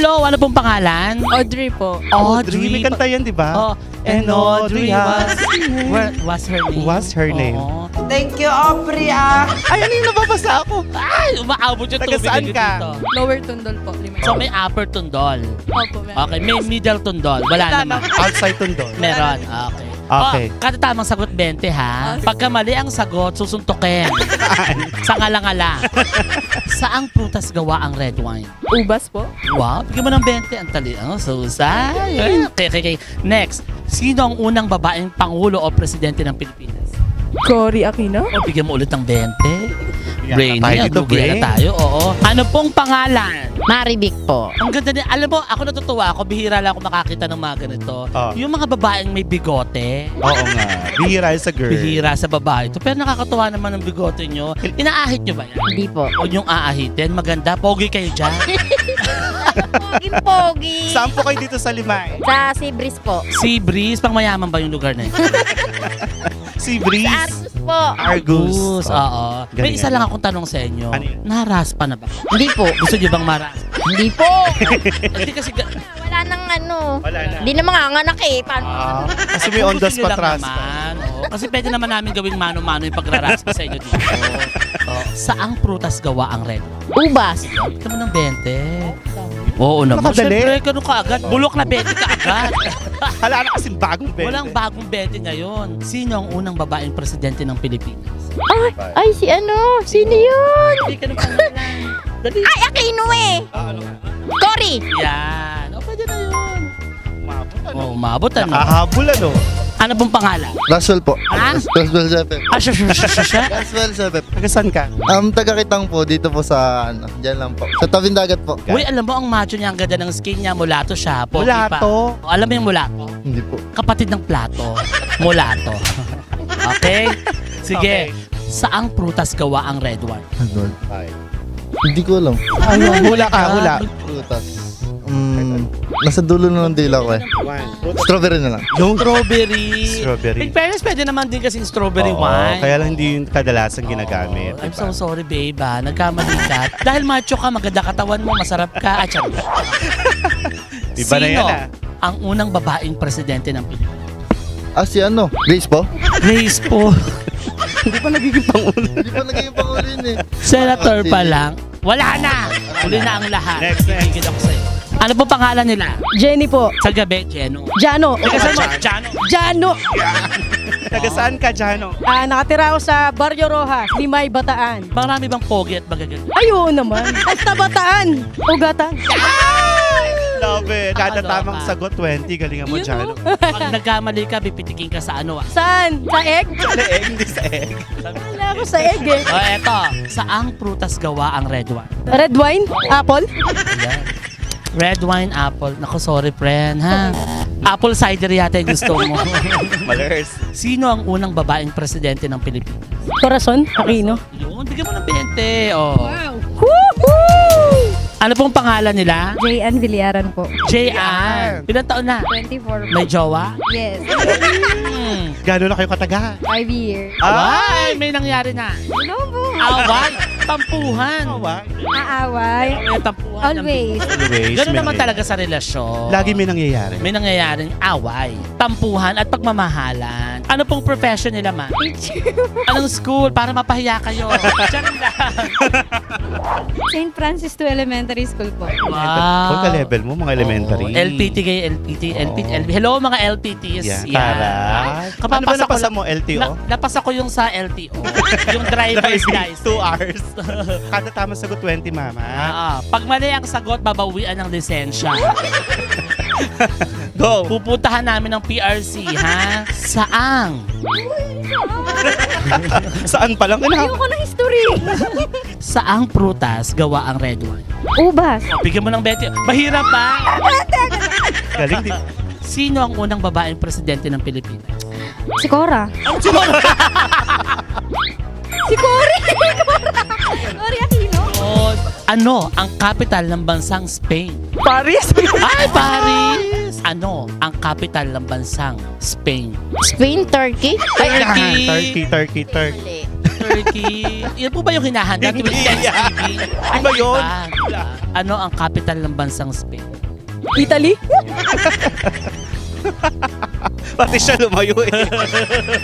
Hello, ano pong pangalan? Audrey po. Audrey, may kanta yan, di ba? Oh, and Audrey was her name. Was her name. Oo. Thank you, Aubrey, ah. Ay, ano yung nababasa ako? Ay, umaabot yung Taga tubig saan nyo ka? dito. Lower Tundol po. Limay. So may upper tundol. Opo, meron. Okay, may middle tundol. Wala naman. Outside Tondo. Meron. Okay. Okay. Oh, kada tamang sagot 20 ha. Pagka mali ang sagot, susuntukin. Sa ngala-ngala. Saang prutas gawa ang red wine? Ubas po. Wow, bigyan mo ng 20. Ang tali. Oh, susay. Okay. Next. Sino ang unang babaeng pangulo o presidente ng Pilipinas? Cory Aquino. O, bigyan mo ulit ng 20. Brainy, tayo dito, lugi na Brain. tayo. Oo. Ano pong pangalan? Marivic po. Ang ganda din. Alam mo, ako natutuwa ako. Bihira lang ako makakita ng mga ganito. Oh. Yung mga babaeng may bigote. Oo nga. Bihira sa girl. Bihira sa babae ito. Pero nakakatuwa naman ang bigote nyo. Inaahit nyo ba yan? Hindi po. Huwag nyong aahitin. Maganda. Pogi kayo dyan. Pogi. Saan po kayo dito sa Limay? Sa Sibris po. Si Breeze, pang mayaman ba yung lugar na yun? Si Sa Breeze. Argus po. Argus. Oo. May Galing, isa ano? lang akong tanong sa inyo. Ano yun? Naraspa na ba? Hindi po. Gusto nyo bang maraspa? Hindi po. Hindi kasi... Wala nang ano. Wala na. Hindi na manganganak eh. Paano? Kasi may on the Gusto nyo spot lang raspa. naman, oo. Kasi pwede naman namin gawing mano-mano yung pagraraspa sa inyo dito. Oo. Saang prutas gawa ang red? Ubas. Ito mo ng 20. Oo naman. Nakadali. Siyempre, ganun ka agad. Bulok na 20 ka agad. Hala na kasing bagong bente. Walang bagong 20 ngayon. Sino ang unang babaeng presidente ng Pilipinas? Ay, si ano? Sino yun? Hindi ka nung pangalan. Dali. Ay, Aquino eh. Cory. Yan. O, pwede na yun. Umabot ano? Nakahabol ano? Ano pong pangalan? Laswell po. Ha? Laswell Sepep. Ah, siya. Laswell Sepep. Taga saan ka? Taga-Kitang po dito po sa ano, diyan lang po. Sa tabing dagat po. Uy, alam mo, ang macho niya, ang ganda ng skin niya, mulato siya. Pogi pa. Mulato? O, alam mo yung mulato? Hindi po. Kapatid ng plato. Mulato. Okay? Sige. Okay. Saang prutas gawa ang red wine? Ano? Hindi ko alam. Ano? Hula ka, hula. Prutas. Nasa dulo na ng dila ko eh. Strawberry na lang. Yung Strawberry. Strawberry. In fairness, pwede naman din kasing strawberry Oo, wine. kaya lang hindi yung kadalasan ginagamit. I'm diba? so sorry, babe. Nagkamali ka. Dahil macho ka, maganda katawan mo, masarap ka. At syempre. Iba na yan ah. ang unang babaeng presidente ng Pilipinas? Si ano? Grace po? Grace po. Hindi pa nagiging pangulo. Hindi pa naging pangulo yun eh. Senator pa lang. Wala na. Uli na ang lahat. Next. Tigil ako sa'yo. Ano po pangalan nila? Jenny po. Sa gabi, Jeno. Jano. Teka, saan mo? Jano. Jano. Taga saan ka, Jano? Nakatira ako sa Barrio Rojas, Limay, Bataan. Marami bang pogi at magaganda? Ay, oo naman. Basta Bataan. Ugatan. Love it. Kada Nakaloka. tamang sagot, 20. Galingan mo, Yun, Jano. Pag nagkamali ka, pipitikin ka sa ano. Saan? Sa egg? Sa egg, hindi sa egg. Wala ako sa egg eh. O eto, saang prutas gawa ang red wine? Red wine? Apple? Ayan. Red wine, apple. Naku, sorry, friend, ha? Apple cider yata yung gusto mo. Malers. Sino ang unang babaeng presidente ng Pilipinas? Corazon? Aquino? Yun, bigyan mo ng 20. Oh. Woohoo! Ano pong pangalan nila? J.N. Villaran po. JR. Ilan taon na? 24 May jowa? Yes. Gano'n na kayo kataga? 5 years. Ay, may nangyari na. No po. Away, tampuhan. Aaway. May tampuhan. Always. Anyways, Ganun may naman nangyayari. talaga sa relasyon. Lagi may nangyayari. May nangyayaring away, tampuhan at pagmamahalan. Ano pong profession nila, ma? Teacher. Anong school para mapahiya kayo? Diyan lang. St. Francis to Elementary School po. Huwag ka level mo, mga elementary. Oo, LPT kayo, LPT. Hello mga LPTs. Yeah. Yan. Tara. Ano ba napasa mo, LTO? Napasa ko yung sa LTO. Yung driver's license. 2 hours. Kada tamang sagot, 20, mama. Pag mali ang sagot, babawian ng lisensya. Go! Pupuntahan namin ng PRC, ha? Saang? Saan pa lang? Ayoko ng history. Saang prutas gawa ang red wine? Ubas. Bigyan mo ng 20. Mahirap pa. Galing, di Sino ang unang babaeng presidente ng Pilipinas? Si Cora. Si Cory. Cory Aquino. Ano ang capital ng bansang Spain? Paris? Ay, Paris! Ano ang capital ng bansang Spain? Spain, Turkey. Turkey! Turkey. Mali. turkey. Yan po ba yung hinahanda tuwing Hindi Thanksgiving? Ano ba yun? Iba. Ano ang capital ng bansang Spain? Italy? Pati siya lumayo eh.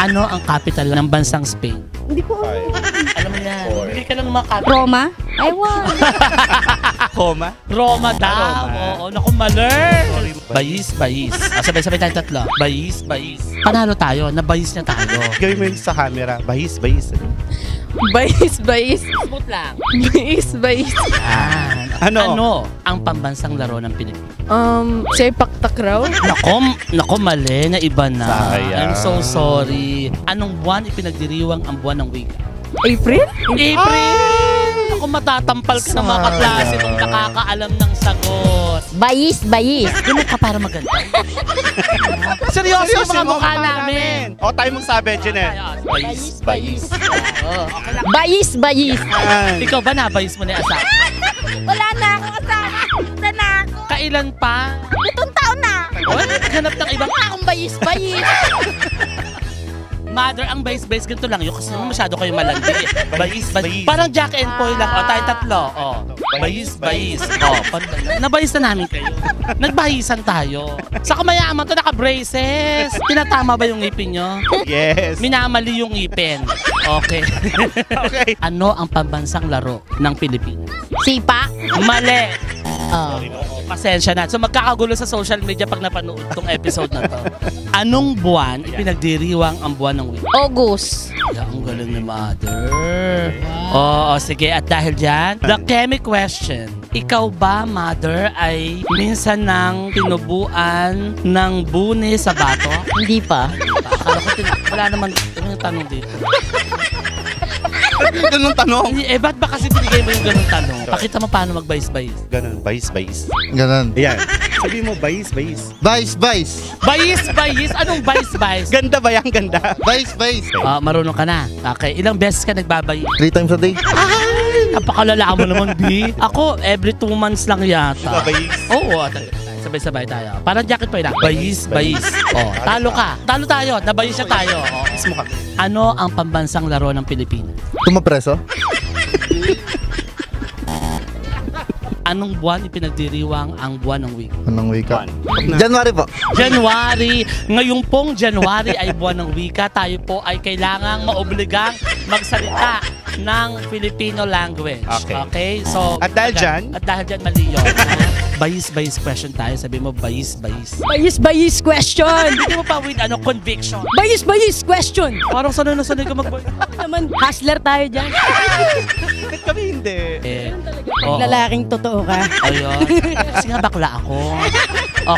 Ano ang capital ng bansang Spain? Hindi ko alam. Alam mo yan. Hindi ka lang makapital. Roma? I won. Koma. Roma daw. Roma. Oo, naku, maler. Bayis. Sabay-sabay tayo tatlo. Bayis. Panalo tayo. Nabayis niya tayo. Gawin mo yun sa camera. Bahis. Bayis. Smooth lang. Bayis. Ano? Ang pambansang laro ng Pilipinas? Sepak takraw? Nako, mali. Na iba na. Sayang. I'm so sorry. Anong buwan ipinagdiriwang ang buwan ng wika? April? April! Ako matatampal ka ng mga kaklase mong nakakaalam ng sagot. Bayis. Ganun ka para maganda. Seryoso yung mga mukha namin. O, tayo magsabi, Jeanette. Bayis. Bayis. Yan. Ikaw ba nabayis mo na yung asawa? Wala na akong kasama. Wala na ako. Kailan pa? 7 taon na. Wala, naghanap ng ibang Wala akong bayis. mother. Ang bayis ganito lang yun kasi naman masyado kayo malandi. Bayis. Parang Jack and Poy lang. O, tayo tatlo. O, bayis. O, nabayis na namin kayo. Nagbahisan tayo. Sa kamayaman to, naka-braces. Tinatama ba yung ngipin nyo? Yes. Minamali yung ngipin. Okay. Okay. Ano ang pambansang laro ng Pilipinas? Sipa? Mali. Oh. Pasensya na. So magkakagulo sa social media pag napanood tong episode na to. Anong buwan ipinagdiriwang ang buwan ng week? August. Yeah, ang galing ni Mother. Oo, sige. At dahil dyan, the chemic question. Ikaw ba, Mother, ay minsan nang tinubuan ng buni sa bato? Hindi pa. Akala ko wala naman yung tanong dito. Ganun tanong. Ba't ba kasi binigay mo yung ganung tanong? Pakita mo paano magbayis-bayis. Ganun, bayis. Ganon. Ayan. Sabi mo, bayis. Vice. Bayis-bayis? Anong bayis-bayis? Ganda ba yan? Ganda. Vice. Marunong ka na. Okay. Ilang beses ka nagbabayis? 3 times a day. Ay, napakalala mo naman, B. Ako, every 2 months lang yata. Bayis. Oo, sabay-sabay tayo. Parang jacket pa yun. Bayis. Oh, talo ka. Talo tayo. Nabayis siya tayo. Oh. Mismo ka. Ano ang pambansang laro ng Pilipinas? Tumapreso. Anong buwan ipinagdiriwang ang buwan ng week? Anong wika? One. January po. January. Ngayong pong January ay buwan ng wika. Tayo po ay kailangang maobligang magsalita ng Filipino language. Okay? So, At dahil dyan? At dahil dyan, mali yun. Bayis question tayo. Sabi mo, bayis. Bayis question! Hindi mo pa with conviction. Bayis question! Parang sanay na sanay ka magbayis. Naman, hustler tayo dyan. Bakit kami hindi? Oo. Lalaking totoo ka. Ayun. Kasi nga bakla ako.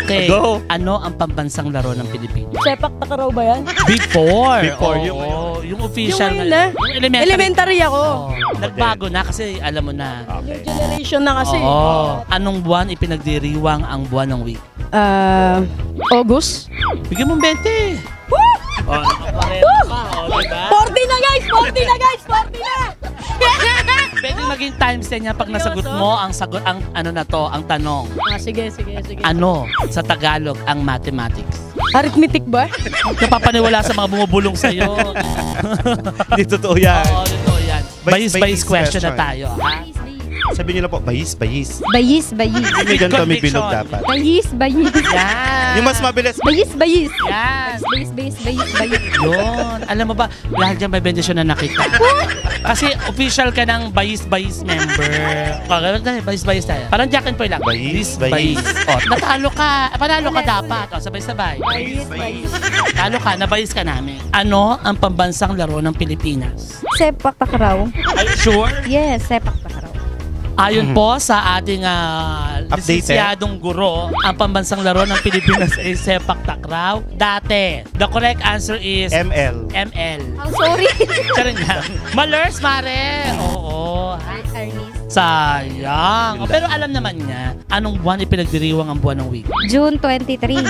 Okay. Go. Ano ang pambansang laro ng Pilipinas? Sepak takraw ba yan? Before. Yung yung official. Yung ngayon na? Yung Elementary ako. Nagbago na kasi alam mo na. New generation na kasi. Oo. Anong buwan ipinagdiriwang ang buwan ng week? August? Bigyan mo 20. Oh, nakapareho pa. Diba? 40 na guys! 40 na! Pwede maging times 10 yan pag nasagot mo ang sagot, ang ang tanong. Sige. Ano sa Tagalog ang mathematics? Arithmetic ba? Napapaniwala sa mga bumubulong sa'yo. Hindi totoo yan. Oo, totoo yan. Bayis Bayis question na question. tayo. Ha? Sabi niyo na po, bayis. Bayis. May ganito, may bilog dapat. Bayis. Yan. Yung mas mabilis. Bayis. Yan. Bayis. Yun. Alam mo ba, lahat dyan may bendisyon na nakita. Kasi official ka ng bayis member. Bayis tayo. Parang Jack and Poy lang. Bayis. O, natalo ka. Panalo ka dapat. O, sabay-sabay. Talo ka, nabayis ka namin. Ano ang pambansang laro ng Pilipinas? Sepak takraw. Are you sure? Yes, sepak takraw. Ayon po sa ating Updated. lisensyadong guro, ang pambansang laro ng Pilipinas ay sepak takraw. Dati, the correct answer is ML. Oh, sorry. Charing lang. Malers, mare! Oo. Arnis. Sayang. Pero alam naman niya, anong buwan ipinagdiriwang ang buwan ng week? June 23.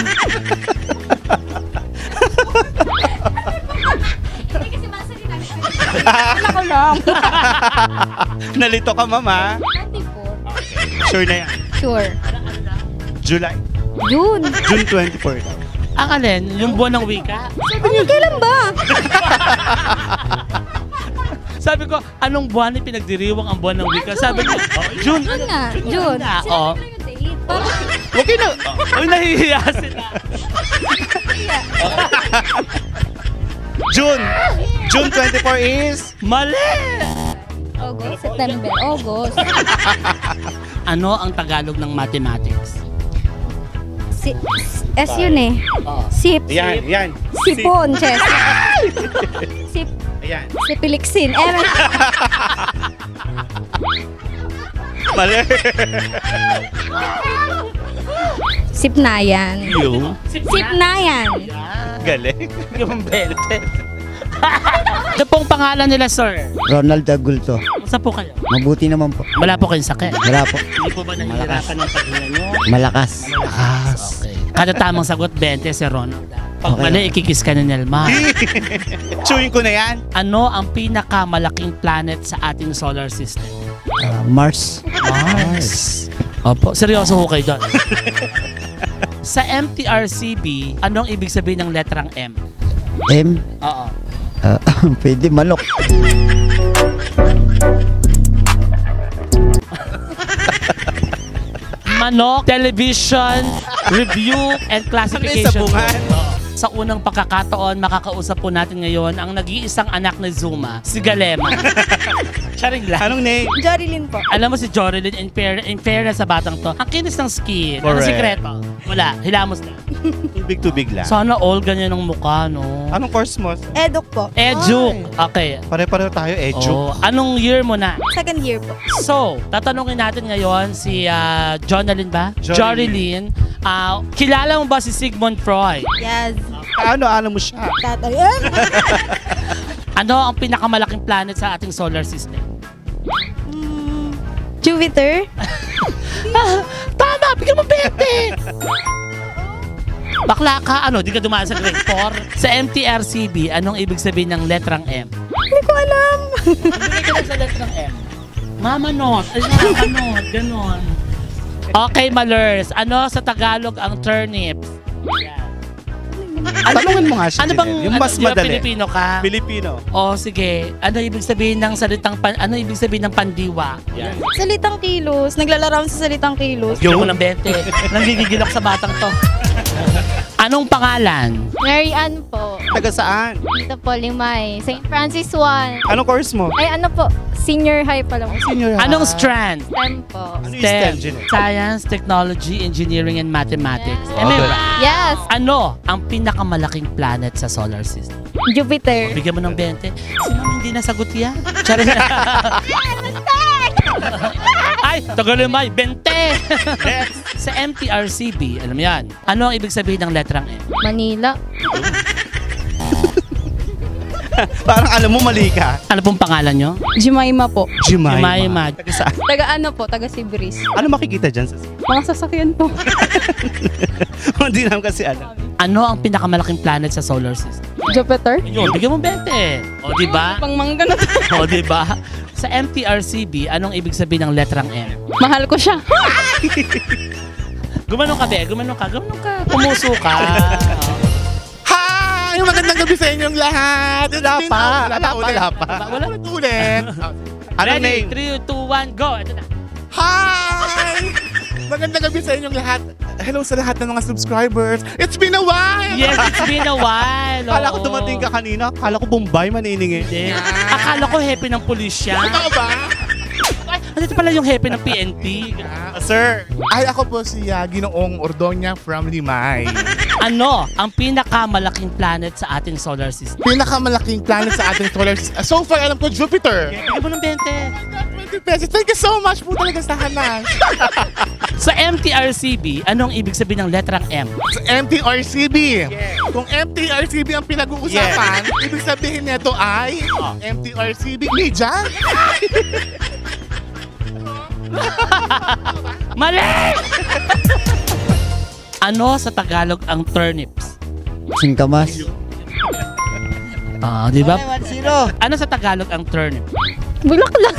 Alam ko lang. Nalito ka, mama. 24. Sure na yan. Sure. July. June. June 24. Ang alin, yung buwan ng wika? Kailan ba? Sabi ko, anong buwan ni pinagdiriwang ang buwan ng wika? Sabi ko, June. June nga, June. na, Sinabi oh. ko yung date. Parang, Okay na. Uy, nahihiya sila. June. June 24 is... Mali! August, September, August. Ano ang Tagalog ng mathematics? S yun eh. Sip. Yan. Sipon, chess. Sip. Ayan. Sipilixin. Mali. Sipnayan. Yung Sipnayan. galing. Yung belte. Ano pong pangalan nila, sir? Ronald Agulto. Kumusta po kayo? Mabuti naman po. Wala po kayong sakit? Wala po. Hindi po ba nahihirapan ng paghinga nyo? Malakas. Okay. Kada tamang sagot, 20 si Ronald. Pag Okay. mali, ikikis ka ni Nelma. Chewing ko na yan. Ano ang pinakamalaking planet sa ating solar system? Mars. Mars. Opo, seryoso ho kayo doon. Sa MTRCB, anong ibig sabihin ng letrang M? M. Oo. Pwede manok. Manok, television, review, and classification. sabungan? Sa unang pagkakataon, makakausap po natin ngayon ang nag-iisang anak ni Zuma, si Galema. Charing lang. Anong name? Jorilyn po. Alam mo si Jorilyn, in fairness sa batang to, ang kinis ng skin. Ano Correct. sikreto? Wala, hilamos na. Tubig lang. Sana all ganyan ang mukha, no? Anong course mo? Eduk po. Ejuk. Okay. Pare-pareho tayo, Eju. Oh, anong year mo na? Second year po. So, tatanungin natin ngayon si Jonalyn ba? Jorilyn. Jorilyn. Kilala mo ba si Sigmund Freud? Yes. Ano mo siya? Tatay. Ano ang pinakamalaking planet sa ating solar system? Jupiter. Tama! Bigyan mo 20! Bakla ka, di ka dumaan sa grade 4? Sa MTRCB, anong ibig sabihin ng letrang M? Hindi ko alam. Bigyan ka lang sa letrang M. Mama not. Ay, mama not. Ganon. Okay, Malers. Ano sa Tagalog ang turnips? Yan. Tanungin mo nga siya. Ano bang, Janelle. Yung mas di ba madali. Pilipino ka? Pilipino. O sige, ano ibig sabihin ng ano ibig sabihin ng pandiwa? Yan. Salitang kilos. Naglalarawan sa salitang kilos. Yo, ng 20. Nanggigigil ako sa batang to. Anong pangalan? Mary Ann po. Taga saan? Dito po, Limay. St. Francis 1. Anong course mo? Ay, ano po? Senior high pa lang. Senior Anong strand? STEM po. Ano yung STEM, Janelle? Science, Technology, Engineering, and Mathematics. Yeah. Am I Okay. right? Yes. Ano ang pinakamalaking planet sa solar system? Jupiter. Bigyan mo ng 20. Sino hindi nasagot yan? Charing. Ay, Tagalimay, 20! Sa MTRCB, alam mo yan. Ano ang ibig sabihin ng letrang M? Manila. Parang alam mo mali ka. Ano pong pangalan nyo? Jemima po. Jemima. Taga saan? Taga ano po? Taga Sibris. Ano makikita dyan sa Mga sasakyan po. Hindi naman kasi alam. Ano ang pinakamalaking planet sa solar system? Jupiter. Yun, bigyan mo 20. O, diba? Pangmangga na to. O, diba? Sa MTRCB, anong ibig sabihin ng letrang M? Mahal ko siya. Gumanong ka, be. Gumanong ka. Pumuso ka. Hi! Magandang gabi sa inyong lahat. Wala pa. Wala pa. Wala. Ulit. Anong Ready? name? 3, 2, 1, go. Ito na. Hi! Magandang gabi sa inyong lahat. Hello sa lahat ng mga subscribers. It's been a while! Yes, it's been a while. Kala ko oo. dumating ka kanina. Kala ko Bombay maniningi. Hindi. Akala ko happy ng pulisya. Totoo ba? Ay, ito pala yung happy ng PNP. Sir. Ay, ako po si Ginoong Ordoña from Limay. Ano ang pinakamalaking planet sa ating solar system? Pinakamalaking planet sa ating solar system. So far, alam ko, Jupiter. Bigyan mo ng 20. 20 pesos. Thank you so much po talaga sa hanas. Sa MTRCB, anong ibig sabihin ng letrang M? Sa MTRCB. Kung MTRCB ang pinag-uusapan, ibig sabihin nito ay MTRCB Media. Mali! Ano sa Tagalog ang turnips? Singkamas. Di ba? Ano sa Tagalog ang turnip? Bulaklak.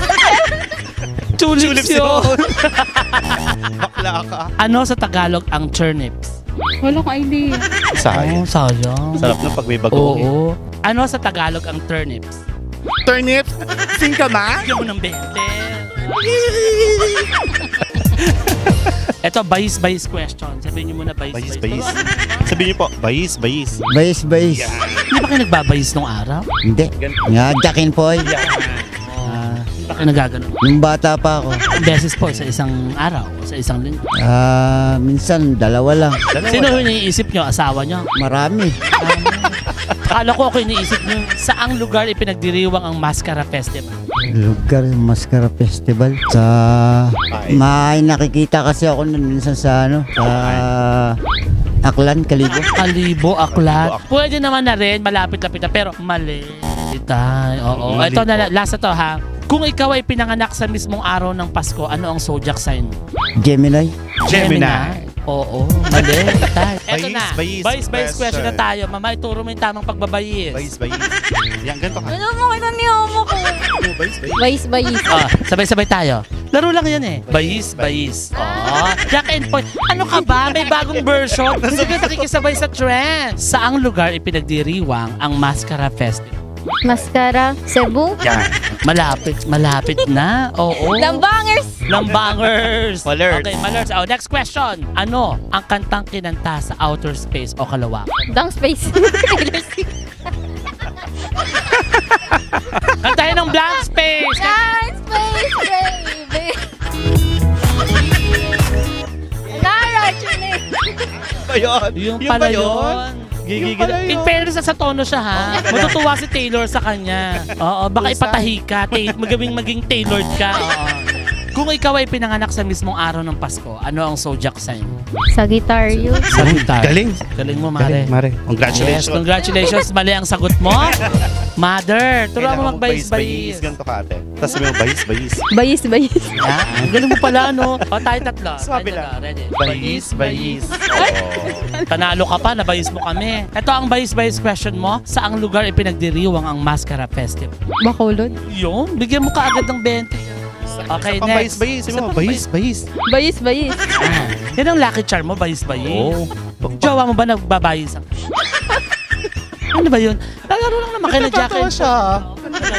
Tulips yun. Bakla ka. Ano sa Tagalog ang turnips? Wala ko idea. Sayang. Sayang. Sarap na pag may bago. Oo. Ano sa Tagalog ang turnips? Turnip, singkamas. Bigyan mo ng 20. Ito, bayis question. Sabihin niyo muna bayis. Bayis. Sabihin niyo po, bayis. Bayis. Hindi ba kayo nagbabayis nung araw? Hindi. Nga, Jackie Poy. Hindi ba kayo nagaganon? Nung bata pa ako. Ang beses po sa isang araw, sa isang linggo. Minsan, dalawa lang. Sino yung iniisip nyo? Asawa nyo? Marami. Akala ko iniisip nyo, saang lugar ipinagdiriwang ang Mascara Festival? Lugar, Mascara Festival. May nakikita kasi ako nun minsan sa Aklan, Kalibo. Kalibo, Aklan. Pwede naman na rin, malapit-lapit na, pero mali. Oo. Mali Ito na, po. last na to ha. Kung ikaw ay pinanganak sa mismong araw ng Pasko, ano ang zodiac sign? Gemini. Oo, mali. Eto na, Bayis bayis question na question. tayo. Mama, ituro mo yung tamang pagbabayis. Bayis. Yan, ganito ka. Ano mo kita ni Omo ko? Bayis. Sabay-sabay tayo. Laro lang yan eh. Bayis. Jack and Poy. Ano ka ba? May bagong version. Hindi ka nakikisabay sa trend. Saang lugar ipinagdiriwang ang Mascara Festival? Mascara, Cebu. Yan. Malapit na. Oo. Lambangers. Malers. Okay, Malers. Oh, next question. Ano ang kantang kinanta sa outer space o kalawak? Dang space. Kantahin ng blank space. Dang space, baby. Yung pala yun. Gigigil. In fairness, sa tono siya ha. Matutuwa si Taylor sa kanya. Oo, baka ipatahi ka. Maging tailored ka. Oo. Kung ikaw ay pinanganak sa mismong araw ng Pasko, ano ang zodiac sign? Sagittarius. Galing. Galing mo, Mare. Mare. Yes, Congratulations. congratulations. Mali ang sagot mo. Mother, turuan mo magbayis-bayis. Ganito ka ate. Tapos sabihin mo, bayis. Bayis. Yan. Galing mo pala, no? O, tayo tatlo. Swabe Tayo lang. tatlo. Ready? Bayis. Tanalo ka pa, nabayis mo kami. Ito ang bayis-bayis question mo. Saang lugar ipinagdiriwang ang Mascara Festival? Bacolod. Yun, bigyan mo ka agad ng 20. Okay, Pang next. bayis. Isa pang Bayis. Bayis. Yan ang lucky charm mo, bayis-bayis. Jowa mo ba nagbabayis? Ano ba yun? Lalaro lang naman kayo na Jack and siya.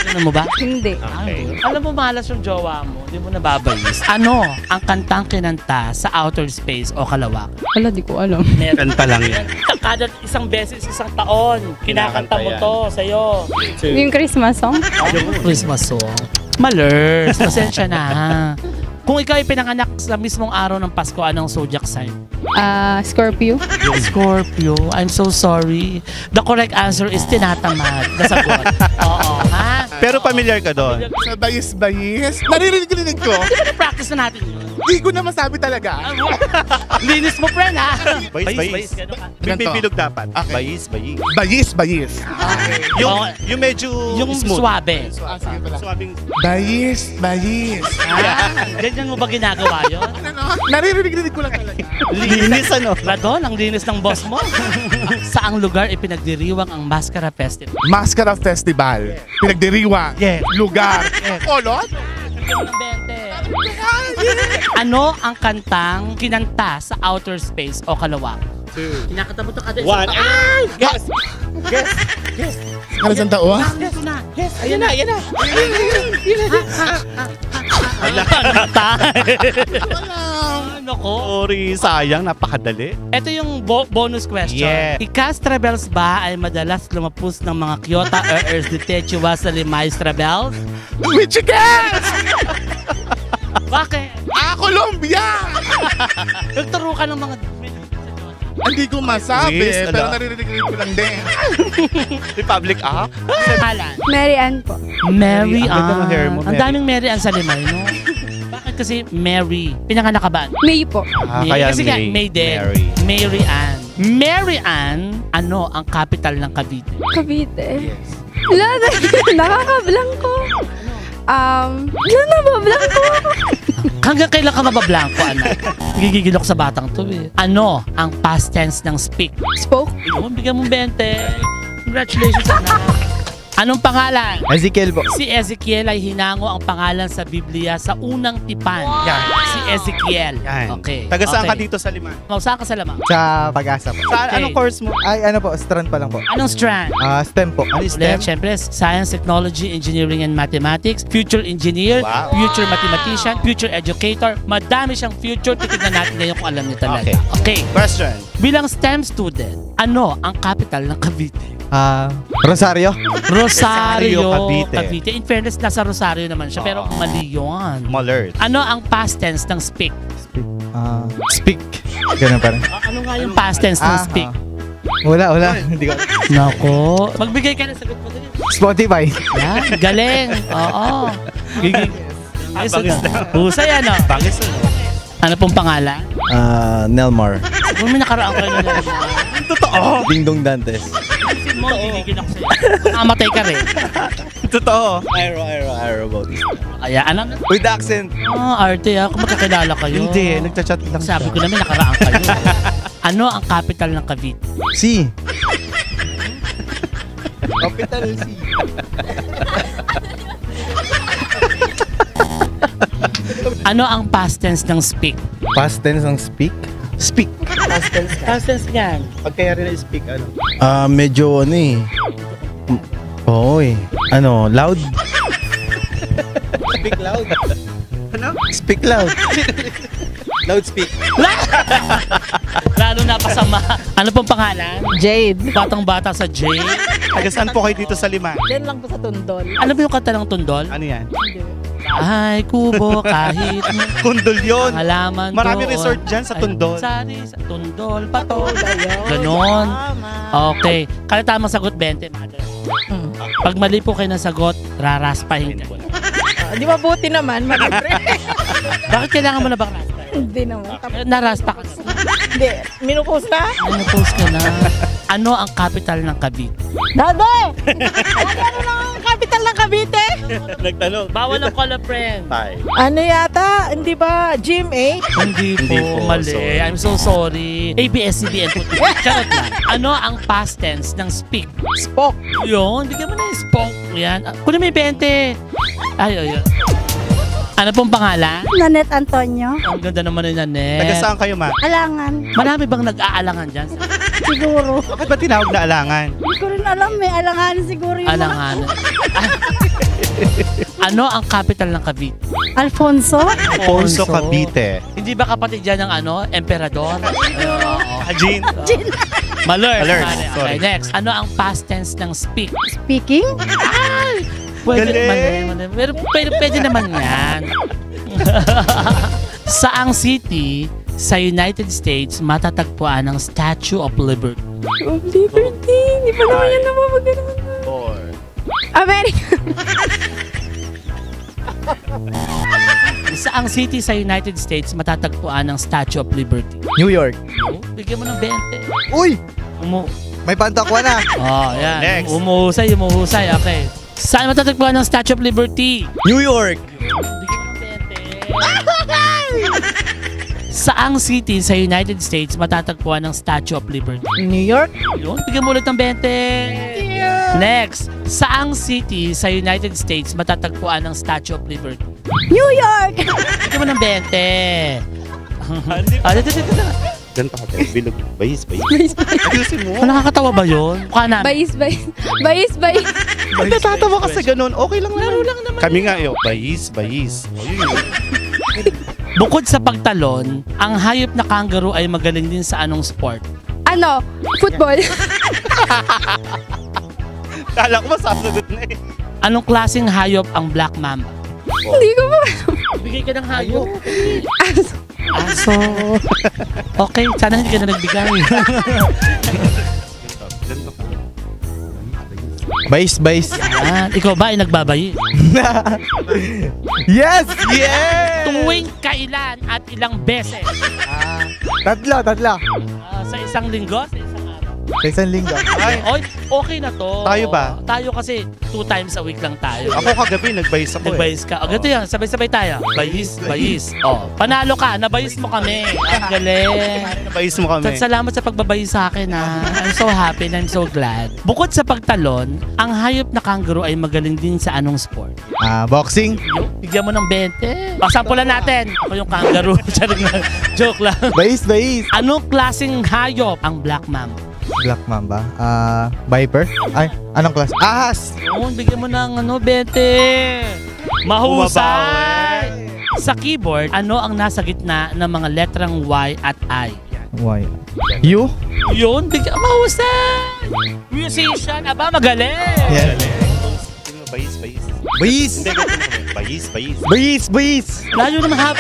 Ano mo ba? Hindi. Okay. Alam mo, malas yung jowa mo. Hindi mo nababayis. Ano ang kantang kinanta sa outer space o kalawak? Wala, di ko alam. Meron. Kanta lang yan. Kada isang beses, isang taon, kinakanta mo to sa'yo. Yung Christmas song. Christmas song. Malers, pasensya na. Kung ikaw ay pinanganak sa mismong araw ng Pasko, anong zodiac sign? Scorpio. Scorpio. I'm so sorry. The correct answer is tinatamad. Nasagot. Oo, ha? Pero familiar ka doon. Sa bayis-bayis. Naririnig ko. Practice na natin yun. Di ko na masabi talaga. Linis mo, friend, ha? Bayis. Ganun ka. Bibilog dapat. Okay. Bayis. Bayis. Yung medyo Yung smooth. swabe. Sige pala. Swabing. Bayis. Ganyan mo ba ginagawa yun? Ano? Naririnig ko lang talaga. Linis ano? Radon, ang linis ng boss mo. Saang lugar ipinagdiriwang ang Mascara Festival? Mascara Festival. Pinagdiriwang. Yes. Lugar. Kolot? Bigyan mo ng 20. Ano ang kantang kinanta sa outer space o kalawak? Kinakanta mo ito kada isang One. taon. Guess. Ano isang taon? Guess na. Ayan na. Ano ko? Sorry, sayang. Napakadali. Ito yung bonus question. Yeah. Ikastrabels ba ay madalas lumapus ng mga Kyoto Airs de Techua sa Limay Strabels? Michigan! Bakit? Colombia! Nagturo ka ng mga... Hindi ko masabi, Please, pero ala. naririnig ko lang din. Republic Act. Halan. Mary Ann po. Mary Ang ganda ng hair Ann. mo, Ang Mary. daming Mary Ann sa Limay, no? Bakit kasi Mary? Pinanganak ka ba? May po. Kaya Kasi nga, May din. Mary. Mary Ann. Mary Ann, ano ang capital ng Cavite? Cavite. Wala na. Nakakablanko. Nabablanko. Hanggang kailan ka mabablanko, anak? Gigigil ako sa batang to eh. Ano ang past tense ng speak? Spoke. Bigyan mo 20. Congratulations, anak. Anong pangalan? Ezekiel po. Si Ezekiel ay hinango ang pangalan sa Biblia sa unang tipan. Yan. Si Ezekiel. Yan. Okay. Taga saan ka okay. dito sa Liman? Saan ka sa Lamang? Sa Pag-asa po. Saan? Okay. Anong course mo? Ay, ano po, strand pa lang po. Anong strand? STEM po. Ano is Ulit, STEM? syempre, Science, Technology, Engineering, and Mathematics, Future Engineer, Wow. Future Mathematician, Future Educator. Madami siyang future. Titignan natin ngayon kung alam niyo talaga. Okay. Question. Bilang STEM student, ano ang capital ng Cavite? Rosario. Rosario, Cavite. Cavite. In fairness, nasa Rosario naman siya, pero mali yun. Malert. Ano ang past tense ng speak? Speak. Ganun pa rin. Ano nga yung past tense ng speak? Wala. Hindi ko. Nako. Magbigay ka ng sagot mo din. Spotify. Yan, galing. Oo. Gigig. Ay, Bangis na. Husay ano? Bangis na. Ano pong pangalan? Nelmar. Kung may nakaraan kayo na Totoo. Dingdong Dantes. mo, gigigil ako sa'yo. Mamatay ka rin. Totoo. Iro Bautista. Kaya ano? With accent. Arte kung magkakilala kayo. Hindi, nagchat-chat lang Sabi ko siya. namin nakaraan kayo. Ano ang capital ng Cavite? C. Capital C. Ano ang past tense ng speak? Past tense ng speak? Speak. Past tense yan. Pag kaya rin na-speak, ano? Medyo ano eh. Oo eh. Ano, loud? Speak loud. Ano? Speak loud. Loud speak. Lalo na pasama. Ano pong pangalan? Jade. Batang-bata sa J. Taga saan po kayo dito sa Liman? Diyan lang po sa Tundol. Ano ba yung kanta ng Tundol? Ano yan? Ay, kubo, kahit Kundol yun. halaman Marami doon. resort dyan sa Tundol. Ay, sari sa Tundol, pato. Ganon. Okay. Kaya tamang sagot, 20, mother. Pag mali po kayo ng sagot, raraspahin ka. Di ba buti naman, mag-pre? Bakit kailangan mo na bang raspa? Hindi naman. Naraspa ka. Hindi. Minupos na? Ano-post ka na. Ano ang capital ng Cavite? Dade! Ano lang ang capital ng Cavite? Nagtanong. Bawal ang call a friend. Tay. Ano yata? Hindi ba Gym 8? Hindi Hindi po, po, mali. sorry. I'm so sorry. ABS-CBN po. Charot lang. Ano ang past tense ng speak? Spoke. Yun, bigyan mo na yung spoke. Yan. Kunin mo yung 20. Ay. Ano pong pangalan? Nanette Antonio. Ang ganda naman ni Nanette. Taga saan kayo, ma? Alangan. Marami bang nag-aalangan dyan? Siguro. Bakit ba tinawag na alangan? Hindi ko rin alam eh. Alangan siguro yung Alangan. Ano ang capital ng Cavite? Alfonso. Alfonso Cavite. Hindi ba kapatid dyan ng emperador? Ajin. Malert. Alert. Okay, Sorry. next. Ano ang past tense ng speak? Speaking. Pwede, Galing. mali. Pero pwede naman yan. Saang city sa United States matatagpuan ang Statue of Liberty? Liberty. Hindi pa naman yan napapagano'n. 4. America. Saang city sa United States matatagpuan ang Statue of Liberty? New York. Bigyan mo ng 20. Uy! Umu May pantakwa na. Oh, yan. Next. Umuhusay. Okay. Saan matatagpuan ang Statue of Liberty? New York. Bigyan mo ng 20. Saang city sa United States matatagpuan ang Statue of Liberty? New York? Yun, bigyan mo ulit ng 20. Next, saang city sa United States matatagpuan ang Statue of Liberty? New York. Bigyan mo ng 20. Dito. Ganito ka tayo. Bilog. Bayis. Ayusin mo. Nakakatawa ba yun? Mukha namin. Bayis. Natatawa ka sa ganun. Okay lang naman. Laro lang naman. Kami nga, bayis. O, yun. Bukod sa pagtalon, ang hayop na kangaroo ay magaling din sa anong sport? Ano? Football. Kala ko masasagot na eh. Anong klaseng hayop ang black mamba? Hindi ko pa. Bigay ka ng hayop. Aso. Aso. Okay, sana hindi ka na nagbigay. Bayis. Yan. Ikaw ba ay nagbabayi? Yes! Tuwing kailan at ilang beses? Tatlo. Sa isang linggo? Sa isang araw? Sa isang linggo. Ay, Oy, okay na to. Tayo ba? Tayo kasi 2 times a week lang tayo. ako kagabi, nagbayis ako eh. Nagbayis ka. O, ganito yan. Sabay-sabay tayo. Bayis. O, panalo ka. Nabayis mo kami. Ang galing. Nagbayis mo kami. Salamat sa pagbabayis sa akin, ha. I'm so happy and I'm so glad. Bukod sa pagtalon, ang hayop na kangaroo ay magaling din sa anong sport? Boxing. Bigyan mo ng 20. Pasampulan natin. Ako yung kangaroo. Charing lang. Joke lang. Bayis. Anong klaseng hayop ang black mamba? Black Mamba. Viper. Ay, anong class? Ahas. Yun, bigyan mo ng 20. Mahusay! Sa keyboard, ano ang nasa gitna ng mga letrang Y at I? Why? You? Yun, bigyan mahusay! Musician, aba magaling! Yeah. Bayis. Bayis. Bayis. Layo naman haba.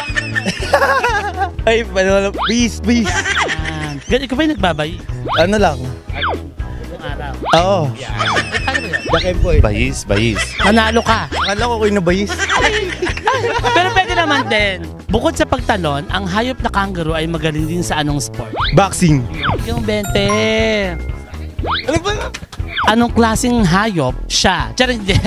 Ay, bayis. Ganyan ka ba yung nagbabay? Ano lang? Yung araw. Oo. Ano ba yun? Jack po Bayis. Nanalo ka. Akala ko na bayis. Pero pwede naman din. Bukod sa pagtalon, ang hayop na kangaroo ay magaling din sa anong sport? Boxing. Yung 20. Ano ba? Anong klaseng hayop siya? Charing din.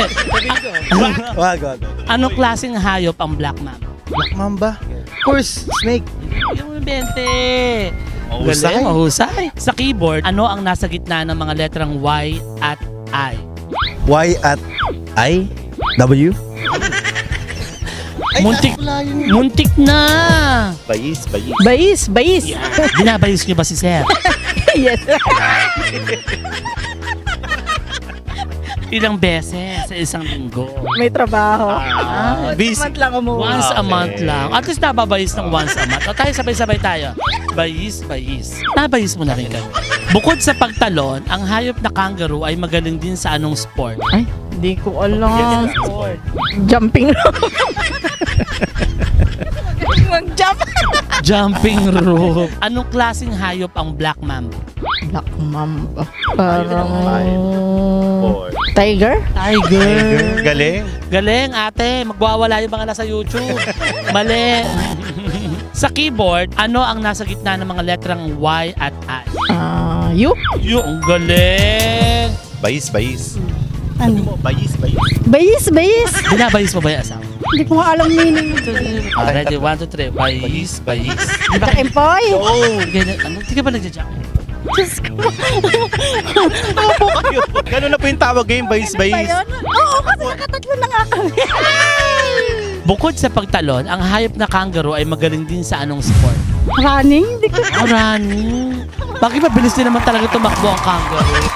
Wag. Anong klaseng hayop ang black mamba? Black Mamba. Of course, snake. Yung 20. Mahusay. Sa keyboard, ano ang nasa gitna ng mga letrang Y at I? Y at I? W? Muntik na! Bayis. Bayis. Binabayis niyo ba si Sir? Yes. Ilang beses sa isang linggo? May trabaho. Busy. Month lang umuwi. Once a month lang. At least nababayis ng once a month. O tayo sabay-sabay tayo. Bayis. Nabayis mo na rin kayo. Bukod sa pagtalon, ang hayop na kangaroo ay magaling din sa anong sport? Ay, hindi ko alam. Jumping rope. Mag-jump. Jumping rope. Anong klaseng hayop ang black mamba? Black Mamba. Parang... Tiger? Galing ate. Magwawala yung mga nasa YouTube. Mali. Sa keyboard, ano ang nasa gitna ng mga letrang Y at I? You? Yung galing. Bayis. Ano? Bayis. Bayis. Binabayis mo ba yung asawa? Hindi ko nga alam meaning ito. Ready, 1, 2, 3. Bayis. Di ba? Empoy? Oo. Hindi ka ba nagja-jack? Diyos ko. Ganun na po yung tawag ngayon, bayis. Oo, kasi nakatatlo na nga kami. Bukod sa pagtalon, ang hayop na kangaroo ay magaling din sa anong sport? Running? Hindi ko... Running. Bakit mabilis din naman talaga tumakbo ang kangaroo?